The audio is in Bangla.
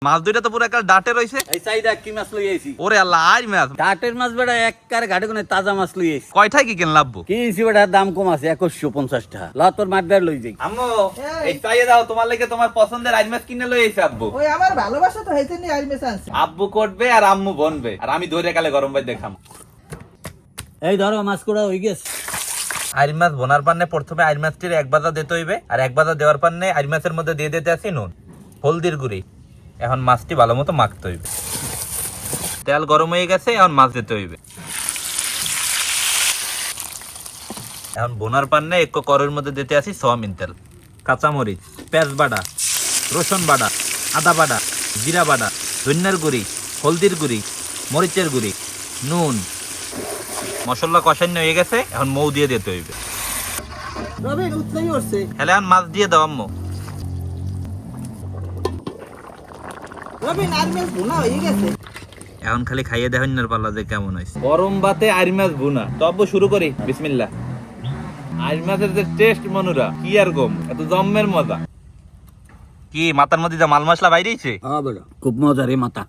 মাছ দুইটা তো পুরো একটা ডাটে রইছে। এই চাইদা কি মাছ লই আইছি? ওরে আল্লাহ, আজ মাছ ডাটের মাছ বেটা একবারে ঘাটে কোনে তাজা মাছ লই আইছি। কয়টায় কি কেন লাভবো? কি হইছে বেটা, দাম কম আছে 2150 টাকা। ল তোর মাঠদার লই যাই। আম্মু এই চাইয়ে দাও, তোমার লাগে তোমার পছন্দের আজ মাছ কিনে লই আইছে আব্বু। ওই আমার ভালোবাসা তো হইতে নি আইমেস আনছে। আব্বু করবে আর আম্মু বনবে, আর আমি ধরে কালে গরম ভাই দেখাম। এই ধরো মাছ কোড়া হই গেছে। আইর মাছ বোনার পান্নে প্রথমে আইর মাছটির 1 বাদা দিতে হইবে, আর 1 বাদা দেওয়ার পান্নে আইর মাছের মধ্যে দিয়ে দিতে আছে নুন, হলদির গুঁড়ি। এখন মাছটি ভালো মতো মাখতে হইবে। তেল গরম হয়ে গেছে, এখন মাছ দিতে হইবে। এখন বোনার পান্নে এক করের মধ্যে দিতে আসি সয়াবিন তেল, কাঁচামরিচ, পেঁয়াজ বাটা, রসুন বাটা, আদা বাটা, জিরা বাটা, ধনিয়ার গুঁড়ি, হলদির গুঁড়ি, মরিচের গুঁড়ি, নুন। মশলা কষানো হয়ে গেছে, এখন মৌ দিয়ে দিতে হইবে। রবিন উঠলেই উঠছে। হলে এখন মাছ দিয়ে দাও আম্মু। রবিন আইমেস ভুনা হয়ে গেছে। এখন খালি খাইয়ে দেখেন না পাল্লা যে কেমন হয়েছে। গরম ভাতে আইর মাছ ভুনা। তো আব্বু শুরু করি, বিসমিল্লাহ। আইর মাছের যে টেস্ট মনুরা, কি আর গম, এত জম্মের মজা। কি মাথার মধ্যে যা মাল মশলা বাইরেছে? হ্যাঁ বেটা খুব মজা রে মাথা।